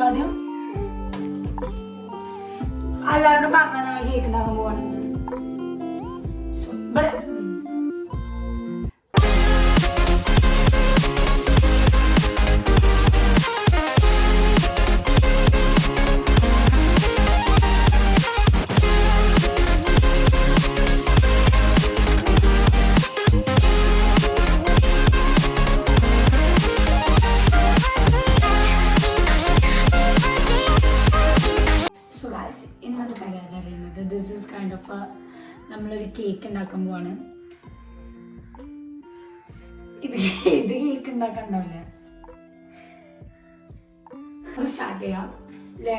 ആദ്യം എല്ലാവരോടും പറഞ്ഞാൽ ഞങ്ങൾ കേക്ക് ഉണ്ടാക്കാൻ പോവാണെന്ന്. ഇവിടെ ദിസ് ഈസ് കൈൻഡ് ഓഫ് നമ്മളൊരു കേക്ക് ഉണ്ടാക്കാൻ പോവാണ്. ഇത് കേക്ക് ഉണ്ടാക്കാൻ ഉണ്ടാവില്ല. സ്റ്റാർട്ട് ചെയ്യാം അല്ലേ?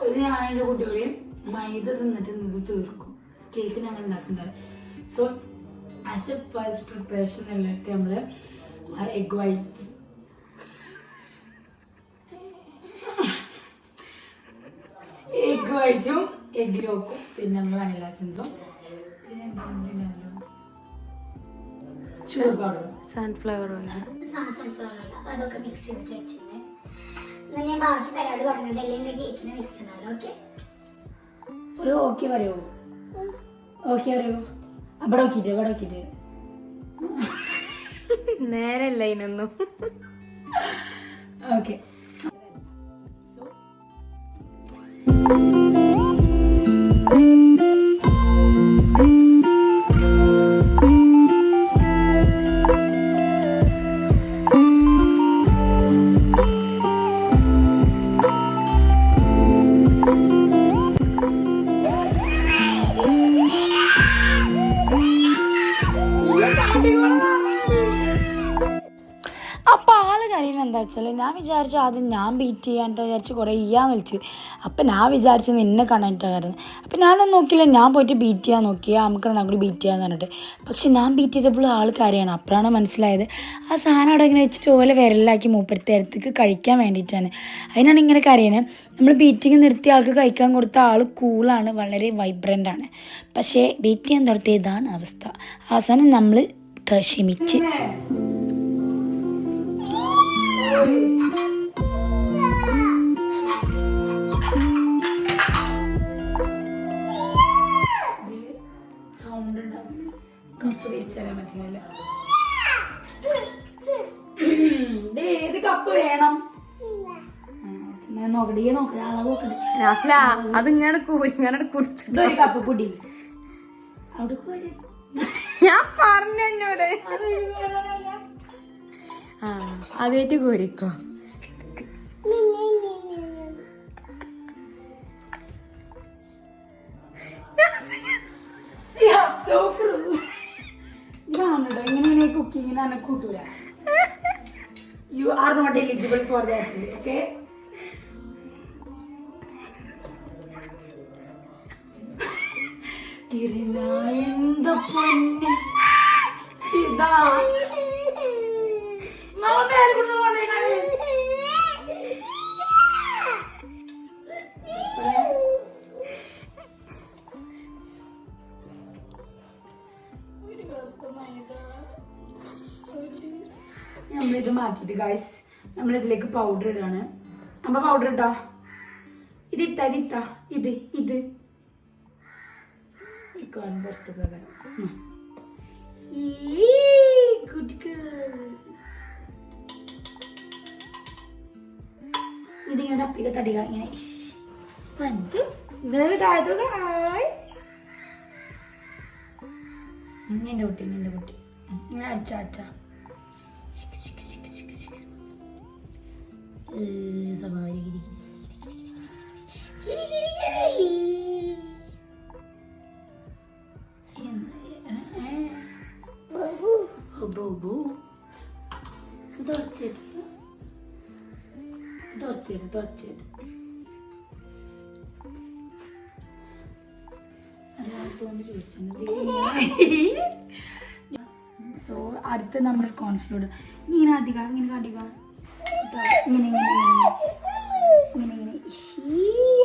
ഇത് ഞാൻ എൻ്റെ കുട്ടികളെയും മൈദ തിന്നിട്ട് ഇത് തീർക്കും. കേക്ക് ഞങ്ങൾ ഉണ്ടാക്കുന്നുണ്ടാവും. So as a first preparation എല്ലായിടത്തും നമ്മൾ എഗ് വൈറ്റ് വൈറ്റും എഗ് യോക്കും പിന്നെ നമ്മൾ വനില എസൻസും പിന്നെ എന്താണല്ലോ ഷുഗർ പൗഡറും സൺഫ്ലവർ ഓയിൽ അതൊക്കെ മിക്സ് ചെയ്തിട്ട് വെച്ചിട്ടുണ്ട്. എന്നാൽ ഞാൻ ബാക്കി പരിപാടി തുടങ്ങട്ടെ, അല്ലെങ്കിൽ കേക്കിന് മിക്സ് ഉണ്ടാവില്ല. ഓക്കെ ഒരു ഓക്കെ പറയോ? ഓക്കെ അറിയോ? അവിടെ നോക്കിയിട്ട് നേരല്ല ഇതിനൊന്നും. ഓക്കെ അപ്പം ആള് കാര്യങ്ങൾ എന്താ വെച്ചാൽ ഞാൻ വിചാരിച്ചു ആദ്യം ഞാൻ ബീറ്റ് ചെയ്യാനായിട്ട് വിചാരിച്ച് കുറേ വിളിച്ച്. അപ്പം ഞാൻ വിചാരിച്ച് നിന്നെ കാണാനായിട്ടായിരുന്നു. അപ്പം ഞാനൊന്നും നോക്കിയില്ല, ഞാൻ പോയിട്ട് ബീറ്റ് ചെയ്യാൻ നോക്കിയാൽ നമുക്ക് രണ്ടാം കൂടി ബീറ്റ് ചെയ്യാന്ന് പറഞ്ഞിട്ട്. പക്ഷെ ഞാൻ ബീറ്റ് ചെയ്തപ്പോൾ ആൾ കാര്യമാണ്. അപ്പോഴാണ് മനസ്സിലായത് ആ സാധനം അവിടെ ഇങ്ങനെ വെച്ചിട്ട് ഓലെ വിരലാക്കി മൂപ്പരത്തെ അടുത്തേക്ക് കഴിക്കാൻ വേണ്ടിയിട്ടാണ്. അതിനാണ് ഇങ്ങനെ കരയണത്. നമ്മൾ ബീറ്റിങ് നിർത്തി ആൾക്ക് കഴിക്കാൻ കൊടുത്ത ആൾ കൂളാണ്, വളരെ വൈബ്രൻ്റ് ആണ്. പക്ഷേ ബീറ്റ് ചെയ്യാൻ തുടങ്ങിയ ഇതാണ് അവസ്ഥ. അവസാനം നമ്മൾ ക്ഷമിച്ച് സൗണ്ട് ഉണ്ടാവും. കപ്പ് തിരിച്ചറിയാൻ പറ്റില്ല. ഇതിൽ ഏത് കപ്പ് വേണം? നോക്കട്ടെ അളവ് നോക്കട്ടെ. അത് ഇങ്ങനെ കുടിച്ചു ഒരു കപ്പ് പൊടി അവിടെ ഞാൻ പറഞ്ഞോട് അതേറ്റ് കോരിക്കോ. ഇങ്ങനെ കുക്കിങ്ങിന് തന്നെ കൂട്ടൂല. You are not eligible for that. Okay എന്താ പൊന്നെ ഇതാ നമ്മളിത് മാറ്റിയിട്ട് ഗൈസ് നമ്മളിതിലേക്ക് പൗഡർ ഇടാണ്. അമ്മ പൗഡർ ഇട്ടാ ഇതിട്ടാ ഇത് പുറത്ത് ഇതിങ്ങനെ തപ്പിക തടിക ഇങ്ങനെ വന്നിട്ട് നിന്റെ കുട്ടി ഇങ്ങനെ അടിച്ച സവാരി തുടച്ചിട്ട് സോ അടുത്ത് നമ്മൾ കോൺഫ്ലോർ ഇങ്ങനെ അധികം ഇങ്ങനെ കാട്ടിക്കാം ഇങ്ങനെ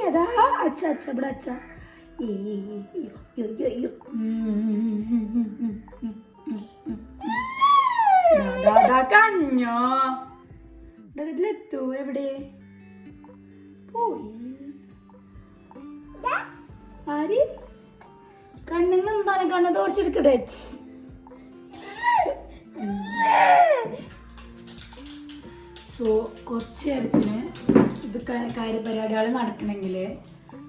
അതാ അച്ഛ ഇവിടെ അച്ഛ കഞ്ഞോ വീട്ടിലെത്തൂ. എവിടെ പോയി? ആര് കണ്ണിന്ന് എന്താണ് കണ്ണ് തോർച്ചെടുക്കട്ടെ. സോ കുറച്ച് നേരത്തിന് ഇത് കാര്യപരിപാടികൾ നടക്കണമെങ്കിൽ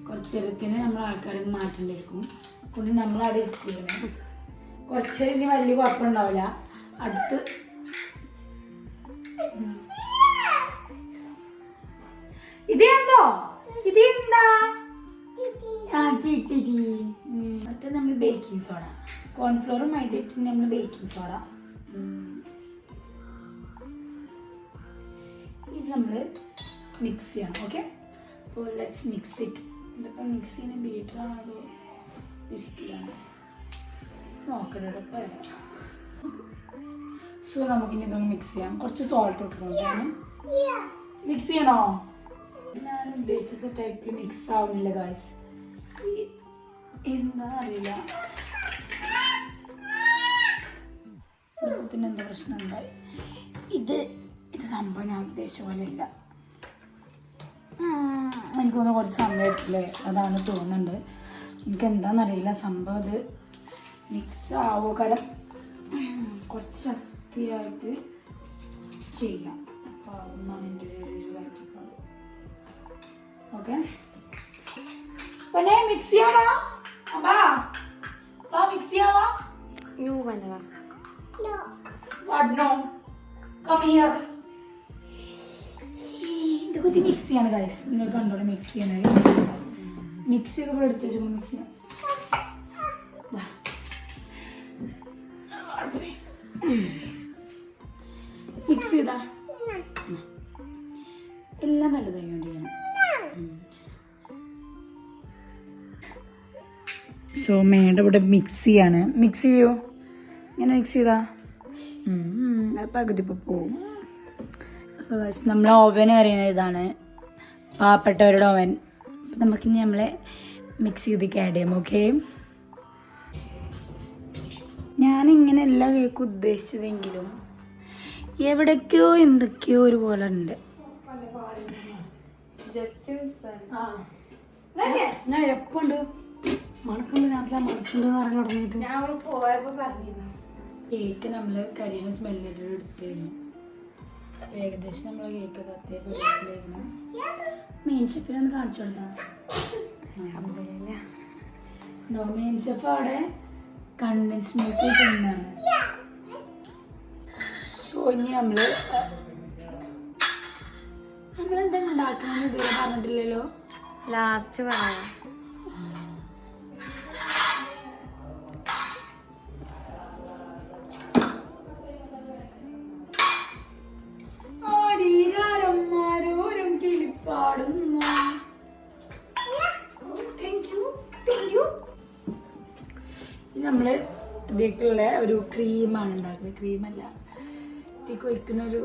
കുറച്ച് നേരത്തിന് നമ്മൾ ആൾക്കാരെ മാറ്റേണ്ടിയിരിക്കും. കൊണ്ട് നമ്മൾ അവിടെ എത്തിയിരുന്നു. കുറച്ച് ഇനി വലിയ കുഴപ്പമുണ്ടാവില്ല. അടുത്ത് ഇതെന്തോ ഇതെന്താ? അടുത്ത നമ്മൾ ബേക്കിംഗ് സോഡ, കോൺഫ്ലോറും മൈദ ഇട്ട് നമ്മൾ ബേക്കിംഗ് സോഡ. ഇത് നമ്മൾ മിക്സ് ചെയ്യണം. ഓക്കെ, അപ്പോൾ ലെറ്റ്സ് മിക്സ് ഇറ്റ്. ഇതൊക്കെ മിക്സ് ചെയ്യുന്ന ബീറ്ററാണോ അതോ ബിസ്കിറ്റാണോ നോക്കട്ടെ. സോ നമുക്കിനി ഇതൊന്ന് മിക്സ് ചെയ്യാം. കുറച്ച് സോൾട്ട് ഇട്ടിട്ടുണ്ടാണ്. മിക്സ് ചെയ്യണോ? ഞാൻ ഉദ്ദേശിച്ച ടൈപ്പിൽ മിക്സ് ആവുന്നില്ല ഗായ്സ്. എന്താ അറിയില്ല, കുടുംബത്തിന് എന്താ പ്രശ്നം ഉണ്ടായി. ഇത് സംഭവം ഞാൻ ഉദ്ദേശിച്ച പോലെ ഇല്ല. എനിക്കൊന്ന് കുറച്ച് സമയം എടുക്കില്ലേ, അതാണ് തോന്നുന്നുണ്ട്. എനിക്ക് എന്താണെന്നറിയില്ല സംഭവം. ഇത് മിക്സ് ആവോ കാരണം കുറച്ച് ശക്തിയായിട്ട് ചെയ്യാം. അപ്പോൾ അതൊന്നാണ് എൻ്റെ ഒരു കാഴ്ചപ്പാട്. ഓക്കെ, പിന്നെ മിക്സ് ചെയ്യാവാ. മിക്സ് ചെയ്യാവാ. ന്യൂ വനവാ No. Come here. ഇത് മിക്സ് ചെയ്യാണ് ഗൈസ്. നിങ്ങൾ കണ്ടോളൂ മിക്സ് ചെയ്യണത്. മിക്സ് ചെയ്ത് ഇവിടെ എടുത്ത് വെച്ചു. മിക്സ് ചെയ്യാം. മിക്സ് ചെയ്താ എല്ലാം നല്ലതായി ചെയ്യണം. സോ മേയുടെ ഇവിടെ മിക്സ് ചെയ്യാണ്. മിക്സ് ചെയ്യൂ. ഇങ്ങനെ മിക്സ് ചെയ്താ അത് പകുതി ഇപ്പോൾ പോവും. സോ നമ്മളെ ഓവൻ അറിയുന്നത് ഇതാണ്, പാവപ്പെട്ടവരുടെ ഓവൻ. അപ്പം നമുക്കിനി നമ്മളെ മിക്സ് ചെയ്തിട്ട് ആഡ് ചെയ്യാം. ഓക്കെ, ഞാനിങ്ങനെ എല്ലാ കേക്കും ഉദ്ദേശിച്ചതെങ്കിലും എവിടേക്കോ എന്തൊക്കെയോ ഒരുപോലെ ഉണ്ട്. ഞാൻ എപ്പോണ്ട് മണക്കുണ്ട് മണക്കുണ്ടെന്ന് പറഞ്ഞു തുടങ്ങിയിട്ട് ഞാൻ പോയപ്പോ പറഞ്ഞിരുന്നു. കേക്ക് നമ്മൾ കരിയുടെ സ്മെല്ലിട്ട് എടുത്തിരുന്നു. ഏകദേശം നമ്മൾ കേക്ക് തത്തിയ പരുവത്തിലായിരുന്നു. മെയിൻ ഷെഫിനൊന്ന് കാണിച്ചു കൊടുത്താൽ മെയിൻ ഷെഫ് അവിടെ കണ്ടൻസ് മിൽക്ക് തിന്നാണ്. സോ ഇനി നമ്മളെന്താ ഉണ്ടാക്കണമെന്ന് ഇതുവരെ പറഞ്ഞിട്ടില്ലല്ലോ. ലാസ്റ്റ് പറയാം. നമ്മള് ഇതിലേക്കുള്ള ഒരു ക്രീമാണ് ഉണ്ടാക്കുന്നത്. ക്രീമല്ല, ഇതിലേക്ക് ഒഴിക്കുന്ന ഒരു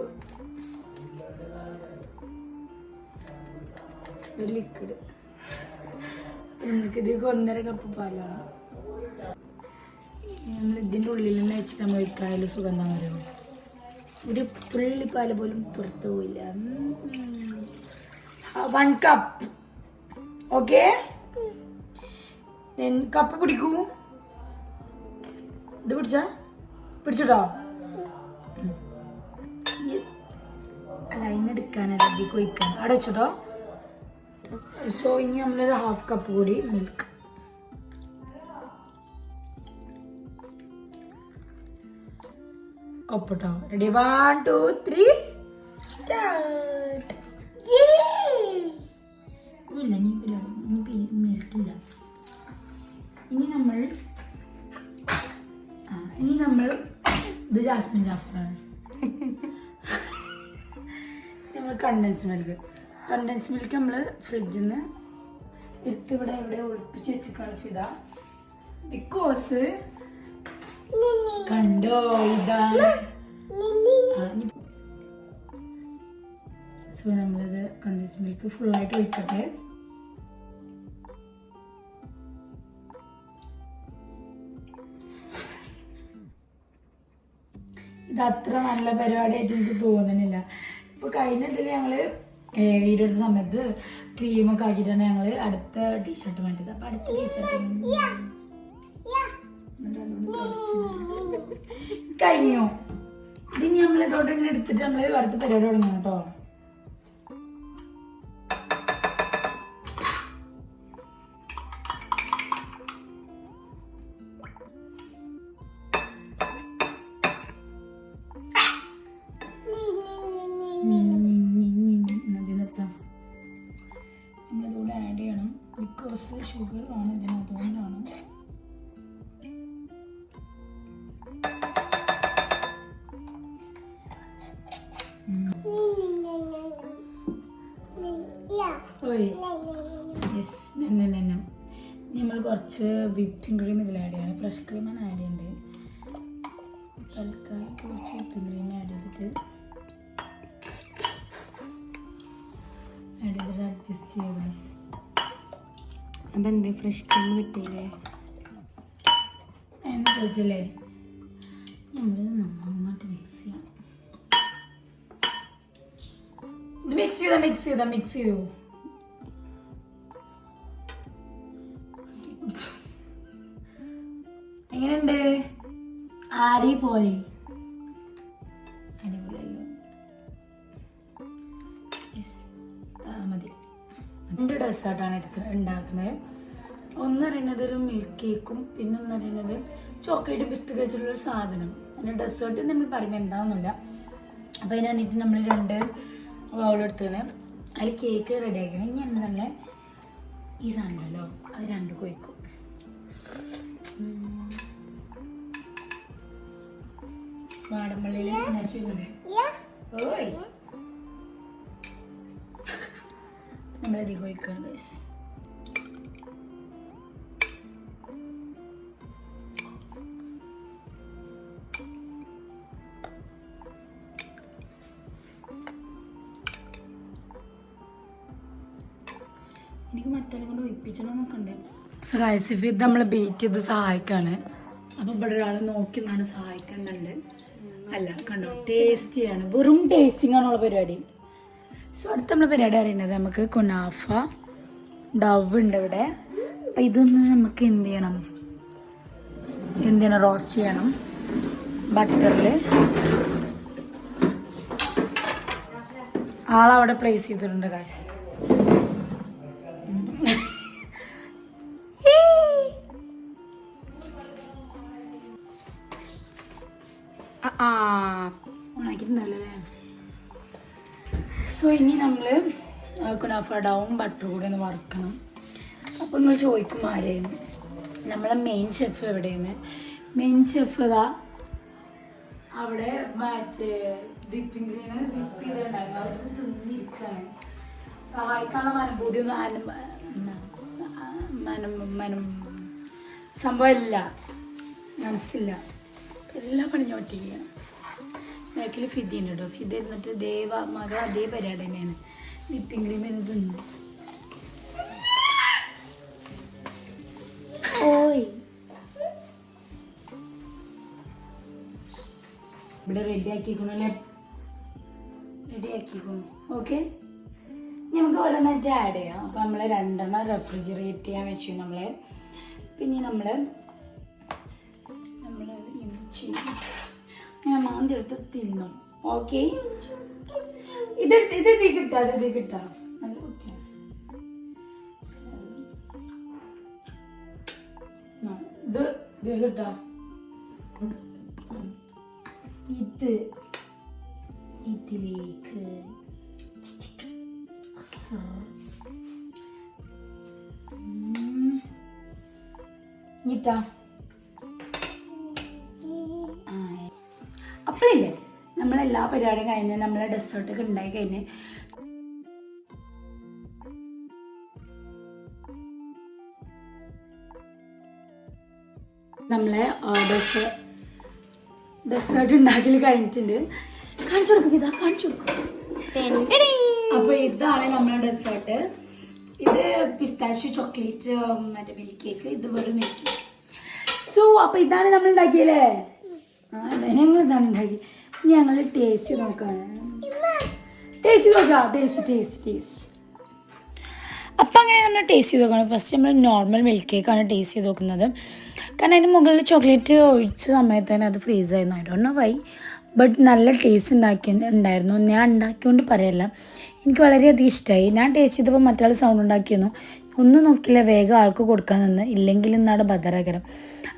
ലിക്വിഡ്. നമുക്ക് ഇതിലേക്ക് 1.5 കപ്പ് പാലാണ്. നമ്മൾ ഇതിൻ്റെ ഉള്ളിൽ നിന്ന് വെച്ചിട്ട് നമ്മൾ ഒഴിക്കാനുള്ള സുഖം എന്താ പറയുക, ഒരു തുള്ളി പാല് പോലും പുറത്ത് പോയില്ല. 1 കപ്പ്. Okay, cup പിടിക്കൂ. ഇത് പിടിച്ചിട്ടോ. അല്ല, അതിനെടുക്കാനല്ല, ഇതിലേക്ക് ഒഴിക്കാൻ. അവിടെ വെച്ചിട്ടോ. സോ ഇനി നമ്മളൊരു 1/2 കപ്പ് കൂടി മിൽക്ക്. ഒപ്പിട്ടോ. Ready, 1 2 3 start. ഇല്ല, നീ മിൽക്കില്ല. ഇനി നമ്മൾ ഇത് ജാസ്മിൻ ജാഫറാണ്. നമ്മൾ കണ്ടൻസ് മിൽക്ക് നമ്മൾ ഫ്രിഡ്ജിൽ നിന്ന് എടുത്ത് ഇവിടെ എവിടെ ഒളിപ്പിച്ച് വെച്ചിക്കാണ് ഫിദ. ബിക്കോസ് കണ്ടോ ഇതാണ്. സോ നമ്മളിത് കണ്ടൻസ് മിൽക്ക് ഫുള്ളായിട്ട് ഒഴിക്കട്ടെ. ഇത് അത്ര നല്ല പരിപാടിയായിട്ട് എനിക്ക് തോന്നുന്നില്ല. അപ്പോൾ കഴിഞ്ഞതിൽ ഞങ്ങൾ വീഡിയോ എടുത്ത സമയത്ത് ക്രീമൊക്കെ ആക്കിയിട്ടാണ് ഞങ്ങൾ അടുത്ത ടീഷർട്ട് വേണ്ടത്. അപ്പോൾ അടുത്ത ടീഷർട്ട് കഴിഞ്ഞു. ഇനി നമ്മൾ ഇതോടെ എടുത്തിട്ട് നമ്മൾ അടുത്ത പരിപാടി തുടങ്ങണം കേട്ടോ. നമ്മളിതോടെ ആഡ് ചെയ്യണം. ബിക്കോസ് ഷുഗർ ആണ് ഇതിനതുകൊണ്ടാണ്. യെസ് നമ്മൾ കുറച്ച് വിപ്പിംഗ് ക്രീം ഇതിൽ ആഡ് ചെയ്യണം. ഫ്രഷ് ക്രീമാണ് ആഡ് ചെയ്യേണ്ടത്. തൽക്കാലം കുറച്ച് വിപ്പിംഗ് ക്രീം ആഡ് ചെയ്തിട്ട് അഡ്ജസ്റ്റ് ചെയ്യുക ഗൈസ്. അപ്പം എന്ത് ഫ്രഷ് ക്രീം കിട്ടിയില്ലേ എന്ന് ചോദിച്ചില്ലേ? നമ്മളിത് നന്നായിട്ട് മിക്സ് ചെയ്യാം. ഇത് മിക്സ് ചെയ്തു എങ്ങനെയുണ്ട്? ആരി പോലെ അടിപൊളിയല്ലോ. മതി. 2 ഡെസേർട്ടാണ് ഉണ്ടാക്കുന്നത്. ഒന്ന് പറയുന്നത് ഒരു മിൽക്ക് കേക്കും, പിന്നെ ഒന്ന് പറയുന്നത് ചോക്ലേറ്റ് ബിസ്ക്കറ്റ് വെച്ചിട്ടുള്ളൊരു സാധനം. അതിന് ഡെസേർട്ട് നമ്മൾ പറയുമ്പോൾ എന്താണെന്നില്ല. അപ്പോൾ അതിന് വേണ്ടിയിട്ട് നമ്മൾ 2 ബൗളെടുത്തതിന് അതിൽ കേക്ക് റെഡി ആക്കണം. ഇനി നമ്മൾ ഈ സാധനം ഉണ്ടല്ലോ അത് 2 കൊയ്ക്കും. വാടമ്പള്ളിയിൽ നശിമുണ്ട്. ഓയ് നമ്മളത് കൊയ്ക്കാണ് ഗൈസ്. എനിക്ക് മറ്റേ കൊണ്ട് ഒഴിപ്പിച്ചണമെന്നൊക്കെ ഉണ്ട്. സോ ഗൈസ് ഇത് നമ്മൾ ബീറ്റ് ചെയ്ത് സഹായിക്കാണ്. അപ്പോൾ ഇവിടെ ഒരാൾ നോക്കി നിന്നാണ് സഹായിക്കുന്നുണ്ട്. അല്ല കണ്ടോ, ടേസ്റ്റിയാണ്. വെറും ടേസ്റ്റിംഗ് ആണുള്ള പരിപാടി. സോ അടുത്ത നമ്മൾ പരിപാടി അറിയുന്നത് നമുക്ക് കുനാഫ ഡവ് ഉണ്ട് ഇവിടെ. അപ്പം ഇതൊന്ന് നമുക്ക് എന്ത് ചെയ്യണം റോസ്റ്റ് ചെയ്യണം ബട്ടറിൽ. ആളവിടെ പ്ലേസ് ചെയ്തിട്ടുണ്ട് ഗൈസ്. ഓണാക്കിയിട്ടുണ്ടല്ലേ. സോ ഇനി നമ്മൾ കുനാഫ ഡവും ബട്ടർ കൂടെ ഒന്ന് വറുക്കണം. അപ്പോൾ നിങ്ങൾ ചോദിക്കും ആരെയും നമ്മളെ മെയിൻ ഷെഫ് എവിടെയെന്ന്. മെയിൻ ഷെഫ് ഇതാ അവിടെ മറ്റേ വിപ്പിംഗ് ക്രീം വിപ്പ് ചെയ്തിട്ടുണ്ടായിരുന്നു. അവർക്ക് തിന്നിരിക്കാണ്. സഹായിക്കാനുള്ള അനുഭൂതി ഒന്നും സംഭവമില്ല, മനസ്സില്ല. എല്ലാം പണിഞ്ഞോട്ടിരിക്കുകയാണ്. ബാക്കിൽ ഫിദി ഉണ്ട് കേട്ടോ. ഫിദ എന്നിട്ട് മകൾ അതേ പരിപാടി തന്നെയാണ്. വിപ്പിംഗ് ക്രീം എന്ന് തിന്നു. ഇവിടെ റെഡി ആക്കിക്കണല്ലേ, ഓക്കെ. നമുക്ക് ഓരോന്നായിട്ട് ആഡ് ചെയ്യാം. അപ്പം നമ്മൾ 2 റെഫ്രിജറേറ്റ് ചെയ്യാൻ വെച്ചു നമ്മൾ. പിന്നെ നമ്മൾ എന്ത് ചെയ്യും? ഞാൻ മാന്തി എടുത്ത് തിന്നും. ഓക്കെ, ഇത് കിട്ടാം നല്ല കുട്ടിയാണ്. ഇത് കിട്ടാം. ഇതിലേക്ക് അപ്പോഴില്ലേ നമ്മളെല്ലാ പരിപാടിയും കഴിഞ്ഞ് നമ്മളെ ഡെസേർട്ടൊക്കെ ഉണ്ടായി കഴിഞ്ഞ് നമ്മളെ ഡെസേർട്ട് ഉണ്ടാക്കൽ കഴിഞ്ഞിട്ടുണ്ട്. കാണിച്ചു കൊടുക്കും, ഇതാ കാണിച്ചു കൊടുക്കും. അപ്പോൾ ഇതാണ് നമ്മളെ ഡെസേർട്ട്. ഇത് പിസ്താഷ്യോ ചോക്ലേറ്റ് മറ്റേ മിൽക്ക് കേക്ക്. ഇത് വെറും മിൽക്ക് കേക്ക്. സോ അപ്പോൾ ഇതാണ് നമ്മൾ ഉണ്ടാക്കിയല്ലേ. ഞങ്ങൾ ഇതാണ് ഉണ്ടാക്കി. ഞങ്ങൾ ടേസ്റ്റ് നോക്കാണ്. ടേസ്റ്റ് നോക്കാം. ടേസ്റ്റ്. അപ്പം അങ്ങനെ നമ്മൾ ടേസ്റ്റ് ചെയ്ത് നോക്കണം. ഫസ്റ്റ് നമ്മൾ നോർമൽ മിൽക്ക് കേക്കാണ് ടേസ്റ്റ് ചെയ്ത് നോക്കുന്നത്. കാരണം അതിൻ്റെ മുകളിൽ ചോക്ലേറ്റ് ഒഴിച്ച സമയത്ത് തന്നെ അത് ഫ്രീസ് ആയിരുന്നു. I don't know why, but നല്ല ടേസ്റ്റ് ഉണ്ടായിരുന്നു. ഞാൻ ഉണ്ടാക്കിയോണ്ട് പറയല്ല, എനിക്ക് വളരെയധികം ഇഷ്ടമായി. ഞാൻ ടേസ്റ്റ് ചെയ്തപ്പോൾ മറ്റാൾ സൗണ്ട് ഉണ്ടാക്കിയിരുന്നു. ഒന്നും നോക്കില്ല, വേഗം ആൾക്ക് കൊടുക്കാൻ നിന്ന്, ഇല്ലെങ്കിൽ ഇന്നാടെ ബദറാകരം.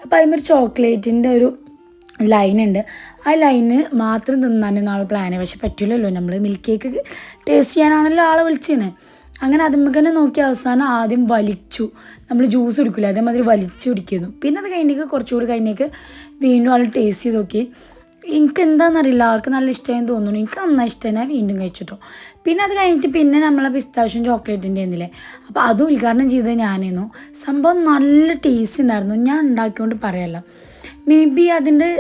അപ്പോൾ അതിമൊരു ചോക്ലേറ്റിൻ്റെ ഒരു ലൈനുണ്ട്. ആ ലൈന് മാത്രം തിന്നാനൊന്നും ആൾ പ്ലാന്, പക്ഷെ പറ്റില്ലല്ലോ, നമ്മൾ മിൽക്ക് കേക്ക് ടേസ്റ്റ് ചെയ്യാനാണല്ലോ ആളെ വിളിച്ചത്. അങ്ങനെ അതുമ്പോൾ തന്നെ നോക്കി അവസാനം ആദ്യം വലിച്ചു, നമ്മൾ ജ്യൂസ് കുടിക്കില്ല അതേമാതിരി വലിച്ചു കുടിക്കുന്നു. പിന്നെ അത് കഴിഞ്ഞേക്ക് കുറച്ചുകൂടി കഴിഞ്ഞേക്ക് വീണ്ടും ആൾ ടേസ്റ്റ് ചെയ്ത് നോക്കി. എനിക്ക് എന്താണെന്നറിയില്ല, ആൾക്ക് നല്ല ഇഷ്ടമായെന്ന് തോന്നുന്നു. എനിക്ക് നന്നായി ഇഷ്ടമായി, ഞാൻ വീണ്ടും കഴിച്ചിട്ടോ. പിന്നെ അത് കഴിഞ്ഞിട്ട് പിന്നെ നമ്മളെ പിസ്താഷ്യം ചോക്ലേറ്റിൻ്റെ ആയിരുന്നില്ലേ, അപ്പോൾ അതും ഉദ്ഘാടനം ചെയ്തത് ഞാനായിരുന്നു. സംഭവം നല്ല ടേസ്റ്റ് ഉണ്ടായിരുന്നു. ഞാൻ ഉണ്ടാക്കിക്കൊണ്ട് പറയല്ല, മേ ബി അതിൻ്റെ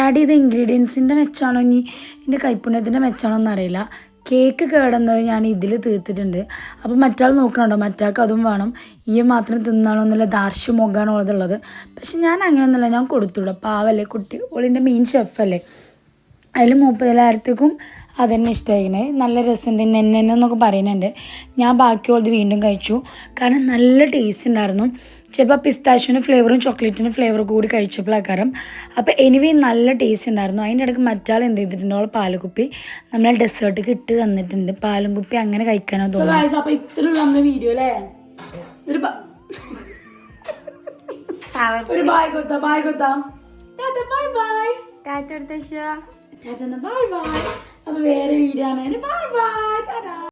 ആഡ് ചെയ്ത ഇൻഗ്രീഡിയൻസിൻ്റെ മെച്ചാണോ ഇനി എൻ്റെ കൈപ്പുണ്യത്തിൻ്റെ മെച്ചാണോ എന്നറിയില്ല. കേക്ക് കേടുന്നത് ഞാൻ ഇതിൽ തീർത്തിട്ടുണ്ട്. അപ്പോൾ മറ്റാൾ നോക്കണുണ്ടോ, മറ്റാൾക്ക് അതും വേണം, ഈ മാത്രം തിന്നാണോ എന്നുള്ള ദാർഷ്ട്യമൊക്കെയാണോ ഉള്ളത്. പക്ഷെ ഞാൻ അങ്ങനെയൊന്നുമില്ല, ഞാൻ കൊടുത്തുള്ളൂ. പാവല്ലേ കുട്ടി, ഓളിൻ്റെ മെയിൻ ഷെഫല്ലേ. അതിൽ 30,000-ക്കും അതന്നെ ഇഷ്ടമായിക്കണേ. നല്ല രസം തന്നെ എന്നൊക്കെ പറയുന്നുണ്ട്. ഞാൻ ബാക്കിയുള്ളത് വീണ്ടും കഴിച്ചു, കാരണം നല്ല ടേസ്റ്റ് ഉണ്ടായിരുന്നു. ചിലപ്പോൾ പിസ്താഷ്യോൻ്റെ ഫ്ലേവറും ചോക്ലേറ്റിൻ്റെ ഫ്ലേവറും കൂടി കഴിച്ചപ്പോഴാക്കാരം. അപ്പോൾ എനിവേ നല്ല ടേസ്റ്റ് ഉണ്ടായിരുന്നു. അതിൻ്റെ ഇടയ്ക്ക് മറ്റാൾ എന്ത് ചെയ്തിട്ടുണ്ട്, അവൾ പാലുകുപ്പി നമ്മളെ ഡെസേർട്ടിക്ക് ഇട്ട് തന്നിട്ടുണ്ട്. പാലും കുപ്പി അങ്ങനെ കഴിക്കാനോ തോന്നുന്നു. അപ്പോൾ ഇത്രയുള്ള നമ്മുടെ വീഡിയോ അല്ലേ. ഒരു ബായ് കൊത്താം. Bye bye. ടാറ്റ എടുത്ത ബൈ ബൈ. അപ്പോൾ വേറെ വീഡിയോ ആണ്. Bye by.